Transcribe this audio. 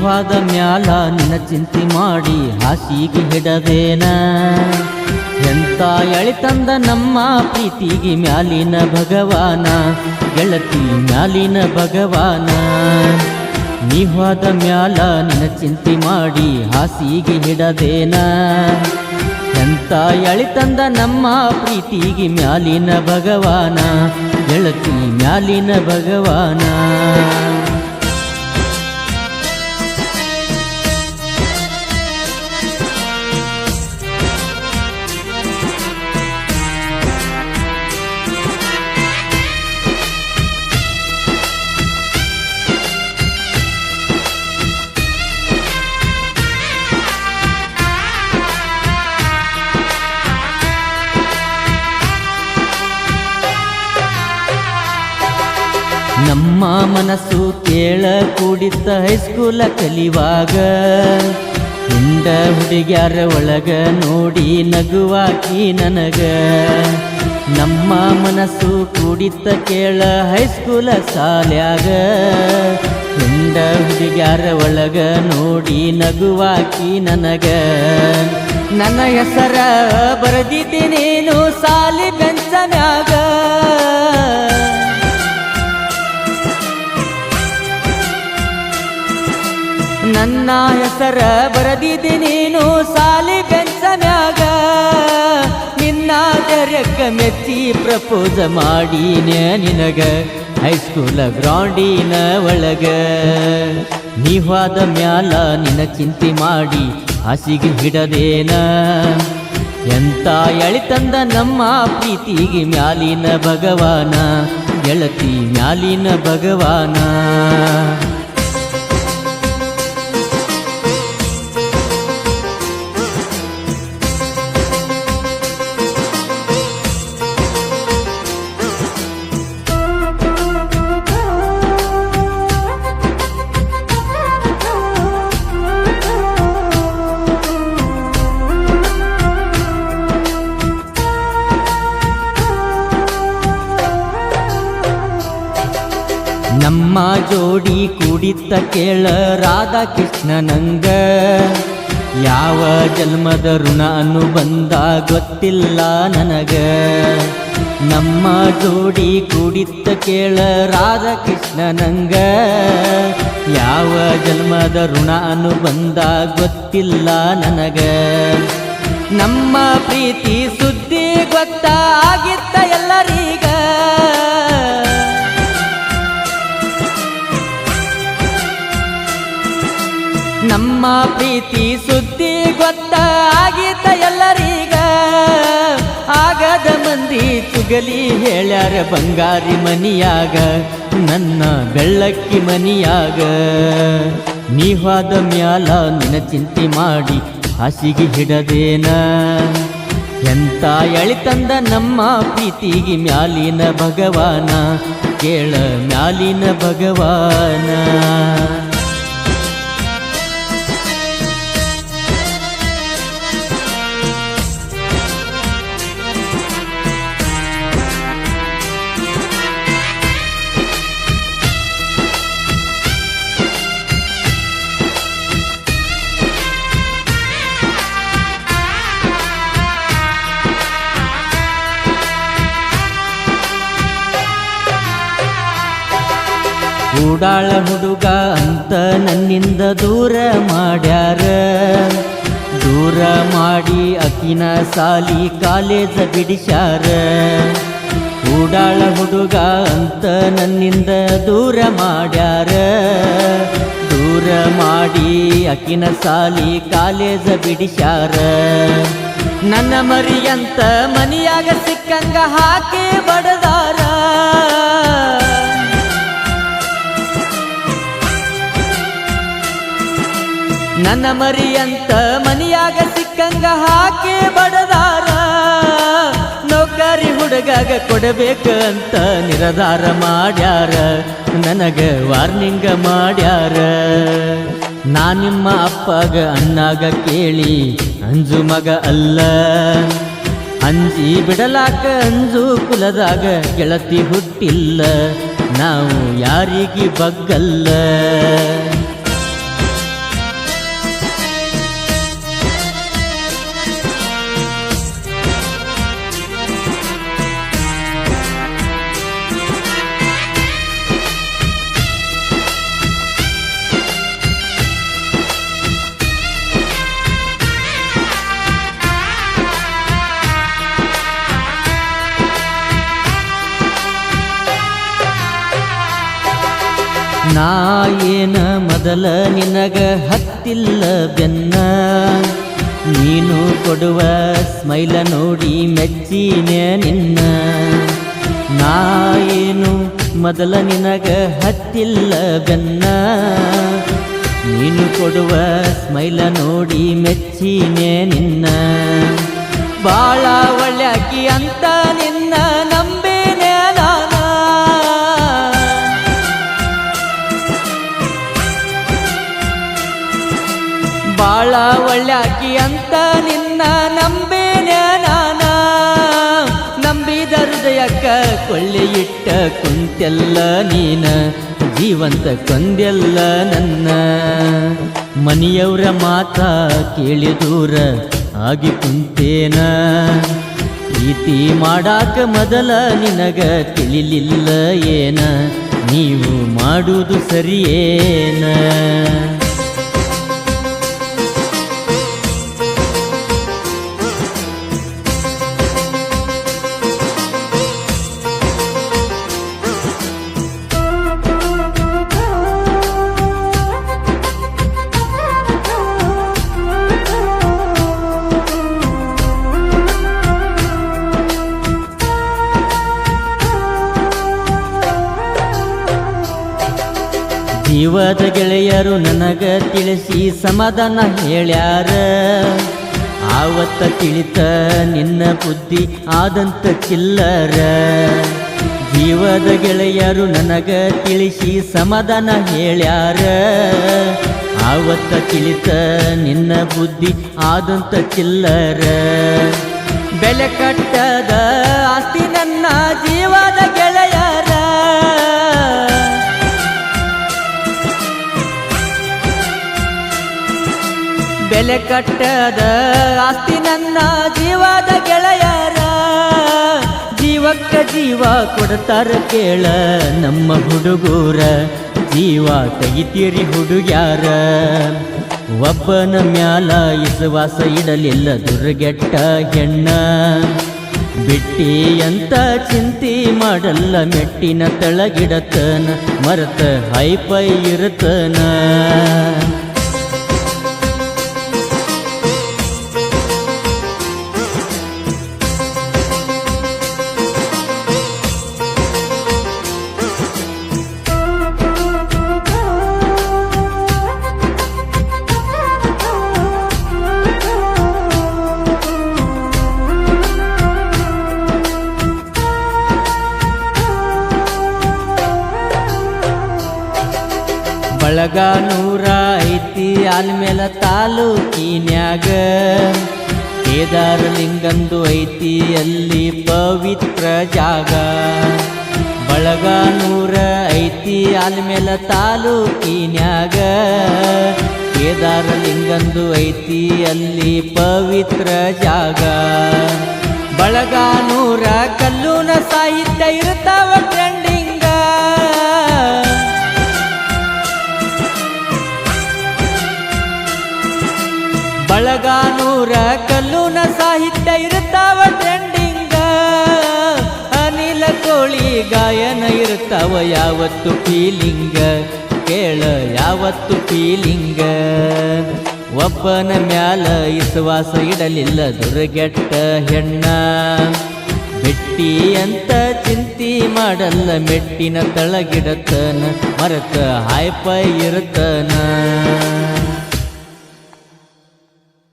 ನೀವಾದ ಮ್ಯಾಲ ನಿನ್ನ ಚಿಂತೆ ಮಾಡಿ ಹಾಸಿಗೆ ಹಿಡದೇನ ಎಂತ ಎಳಿತಂದ ನಮ್ಮ ಪ್ರೀತಿಗೆ ಮ್ಯಾಲಿನ ಭಗವಾನ ಗೆಳತಿ ಮ್ಯಾಲಿನ ಭಗವಾನ ನೀವಾದ ಮ್ಯಾಲ ನಿನ್ನ ಚಿಂತೆ ಮಾಡಿ ಹಾಸಿಗೆ ಹಿಡದೇನ ಎಂತ ಎಳಿತಂದ ನಮ್ಮ ಪ್ರೀತಿಗೆ ಮ್ಯಾಲಿನ ಭಗವಾನ ಗೆಳತಿ ಮ್ಯಾಲಿನ ಭಗವಾನ ನಮ್ಮ ಮನಸ್ಸು ಕೇಳ ಕೂಡಿದ್ದ ಹೈಸ್ಕೂಲ ಕಲಿವಾಗ ಹಿಂದ ಹುಡುಗ್ಯಾರ ಒಳಗ ನೋಡಿ ನಗುವಾಕಿ ನನಗ ನಮ್ಮ ಮನಸ್ಸು ಕೂಡಿದ್ದ ಕೇಳ ಹೈಸ್ಕೂಲ ಸಾಲ್ಯಾಗ ಹಿಂದ ಹುಡುಗ್ಯಾರ ಒಳಗ ನೋಡಿ ನಗುವಾಕಿ ನನಗ ನನ್ನ ಹೆಸರ ಬರೆದಿದ್ದೀನೇನು ಸಾಲಿ ಬೆಂಚನ್ಯಾಗ ನನ್ನ ಹೆಸರ ಬರೆದಿದ್ದೀನೇನು ಸಾಲಿ ಬೆಂಚನ್ಯಾಗ ನಿನ್ನ ಧೈರ್ಯಕ್ಕ ಮೆಚ್ಚಿ ಪ್ರಪೋಸ ಮಾಡೀನ ನಿನಗ ಹೈಸ್ಕೂಲ ಗ್ರೌಂಡಿನ ಒಳಗ ನೀವಾದ ಮ್ಯಾಲ ನಿನ್ನ ಚಿಂತೆ ಮಾಡಿ ಹಾಸಿಗೆ ಹಿಡದೇನ ಎಂತ ಎಳಿತಂದ ನಮ್ಮ ಪ್ರೀತಿಗೆ ಮ್ಯಾಲಿನ ಭಗವಾನ ಗೆಳತಿ ಮ್ಯಾಲಿನ ಭಗವಾನ ನಮ್ಮ ಜೋಡಿ ಕೂಡಿತ್ತ ಕೇಳ ರಾಧಾಕೃಷ್ಣನಂಗ ಯಾವ ಜನ್ಮದ ಋಣ ಅನುಬಂಧ ಗೊತ್ತಿಲ್ಲ ನನಗ ನಮ್ಮ ಜೋಡಿ ಕೂಡಿತ್ತ ಕೇಳ ರಾಧಾಕೃಷ್ಣನಂಗ ಯಾವ ಜನ್ಮದ ಋಣ ಅನುಬಂಧ ಗೊತ್ತಿಲ್ಲ ನನಗ ನಮ್ಮ ಪ್ರೀತಿ ಸುದ್ದಿ ಗೊತ್ತಾಗಿತ್ತ ಎಲ್ಲರೀಗ ನಮ್ಮ ಪ್ರೀತಿ ಸುದ್ದಿ ಗೊತ್ತಾಗಿತ್ತ ಎಲ್ಲರೀಗ ಆಗದ ಮಂದಿ ಚುಗಲಿ ಹೇಳ್ಯಾರ ಬಂಗಾರಿ ಮನಿಯಾಗ ನನ್ನ ಬೆಳ್ಳಕ್ಕಿ ಮನಿಯಾಗ ನೀವಾದ ಮ್ಯಾಲ ನಿನ್ನ ಚಿಂತೆ ಮಾಡಿ ಹಾಸಿಗೆ ಹಿಡದೇನ ಎಂತ ಎಳಿತಂದ ನಮ್ಮ ಪ್ರೀತಿಗೆ ಮ್ಯಾಲಿನ ಭಗವಾನ ಕೇಳ ಮ್ಯಾಲಿನ ಭಗವಾನ ಕೂಡಾಳ ಹುಡುಗ ಅಂತ ನನ್ನಿಂದ ದೂರ ಮಾಡ್ಯಾರ ದೂರ ಮಾಡಿ ಅಕಿನ ಸಾಲಿ ಕಾಲೇಜ ಬಿಡಿಸ್ಯಾರ ಕೂಡಾಳ ಹುಡುಗ ಅಂತ ನನ್ನಿಂದ ದೂರ ಮಾಡ್ಯಾರ ದೂರ ಮಾಡಿ ಅಕಿನ ಸಾಲಿ ಕಾಲೇಜ ಬಿಡಿಸ್ಯಾರ ನನ್ನ ಮರಿಯಂತ ಮನಿಯಾಗ ಸಿಕ್ಕಂಗ ಹಾಕಿ ಬಡದಾರ ನನ್ನ ಮರಿಯಂತ ಮನಿಯಾಗ ಸಿಕ್ಕಂಗ ಹಾಕಿ ಬಡದಾರ ನೌಕರಿ ಹುಡುಗಾಗ ಕೊಡಬೇಕಂತ ನಿರ್ಧಾರ ಮಾಡ್ಯಾರ ನನಗ ವಾರ್ನಿಂಗ ಮಾಡ್ಯಾರ ನಾ ನಿಮ್ಮ ಅಪ್ಪಗ ಅಣ್ಣಾಗ ಕೇಳಿ ಅಂಜು ಮಗ ಅಲ್ಲ ಅಂಜಿ ಬಿಡಲಾಕ ಅಂಜು ಕುಲದಾಗ ಗೆಳತಿ ಹುಟ್ಟಿಲ್ಲ ನಾವು ಯಾರಿಗೆ ಬಗ್ಗಲ್ಲ ನಾ ಏನ ಮೊದಲ ನಿನಗ ಹತ್ತಿಲ್ಲ ಬೆನ್ನ, ನೀನು ಕೊಡುವ ಸ್ಮೈಲ ನೋಡಿ ಮೆಚ್ಚಿನೆ ನಿನ್ನ. ನಾ ಏನು ಮೊದಲ ನಿನಗ ಹತ್ತಿಲ್ಲ ಬೆನ್ನ, ನೀನು ಕೊಡುವ ಸ್ಮೈಲ ನೋಡಿ ಮೆಚ್ಚಿನೆ ನಿನ್ನ. ಬಾಳ ಒಳ್ಳ್ಯಾಕಿ ಅಂತ ನಿನ್ನ ನಂಬಿನೆ ನಾನ, ಬಾಳ ಒಳ್ಳ್ಯಾಕಿ ಅಂತ ನಿನ್ನ ನಂಬಿನೆ ನಾನ. ನಂಬಿದ ಹೃದಯಕ್ಕ ಕೊಳ್ಳೆ ಇಟ್ಟ ಕುಂತೆಲ್ಲ ನೀನ, ಜೀವಂತ ಕೊಂದೆಲ್ಲ ನನ್ನ. ಮನೆಯವರ ಮಾತ ಕೇಳಿ ದೂರ ಆಗಿ ಕುಂತೇನ, ಪ್ರೀತಿ ಮಾಡಾಕ ಮೊದಲ ನಿನಗ ತಿಳಿಲಿಲ್ಲ ಏನ, ನೀವು ಮಾಡುವುದು ಸರಿಯೇನ. ಜೀವದ ಗೆಳೆಯರು ನನಗ ತಿಳಿಸಿ ಸಮಾಧಾನ ಹೇಳ್ಯಾರ, ಆವತ್ತ ತಿಳಿತ ನಿನ್ನ ಬುದ್ಧಿ ಆದಂತ ಚಿಲ್ಲರ. ಜೀವದ ಗೆಳೆಯರು ನನಗ ತಿಳಿಸಿ ಸಮಾಧಾನ ಹೇಳ್ಯಾರ, ಆವತ್ತ ತಿಳಿತ ನಿನ್ನ ಬುದ್ಧಿ ಆದಂತ ಚಿಲ್ಲರ. ಬೆಲೆ ಕಟ್ಟದ ಆಸ್ತಿ ನನ್ನ ಜೀವದ ಗೆಳೆಯರ, ಬೆಲೆ ಕಟ್ಟದ ಆಸ್ತಿ ನನ್ನ ಜೀವದ ಗೆಳೆಯರ. ಜೀವಕ್ಕ ಜೀವ ಕೊಡ್ತಾರ ಕೇಳ ನಮ್ಮ ಹುಡುಗೂರ, ಜೀವ ತೆಗಿತೀರಿ ಹುಡುಗ್ಯಾರ. ಒಬ್ಬನ ಮ್ಯಾಲ ವಿಶ್ವಾಸ ಇಡಲಿಲ್ಲ ದುರ್ಗೆಟ್ಟ ಹೆಣ್ಣ, ಬಿಟ್ಟಿ ಅಂತ ಚಿಂತಿ ಮಾಡಲ್ಲ ಮೆಟ್ಟಿನ ತಳಗಿಡತನ, ಮರತ ಹೈಪೈ ಇರುತ್ತನ. ಬಳಗ 105 ಆಲ್ಮೇಲ ತಾಲೂಕಿನ್ಯಾಗ, ಕೇದಾರಲಿಂಗಂದು ಐತಿ ಅಲ್ಲಿ ಪವಿತ್ರ ಜಾಗ. ಬಳಗ 105 ಆಲ್ಮೇಲ ತಾಲೂಕಿನ್ಯಾಗ, ಕೇದಾರಲಿಂಗಂದು ಐತಿ ಅಲ್ಲಿ ಪವಿತ್ರ ಜಾಗ. ಬಳಗ 100 ಕಲ್ಲೂನ ಸಾಹಿತ್ಯ ಇರ್ತಾವ ಟ್ರೆಂಡಿಂಗ, ಬಳಗ 100 ಕಲ್ಲೂನ ಸಾಹಿತ್ಯ ಇರ್ತಾವ ಟ್ರೆಂಡಿಂಗ. ಅನಿಲ ಕೋಳಿ ಗಾಯನ ಇರ್ತಾವ ಯಾವತ್ತು ಫೀಲಿಂಗ, ಕೇಳ ಯಾವತ್ತು ಫೀಲಿಂಗ. ಒಬ್ಬನ ಮ್ಯಾಲ ವಿಶ್ವಾಸ ಇಡಲಿಲ್ಲ ದುರ್ಗೆಟ್ಟ ಹೆಣ್ಣ, ಬಿಟ್ಟಿ ಅಂತ ಚಿಂತಿ ಮಾಡಲ್ಲ ಮೆಟ್ಟಿನ ತಳಗಿಡತನ, ಮರತ ಹಾಯ್ಪೈ ಇರುತ್ತನ.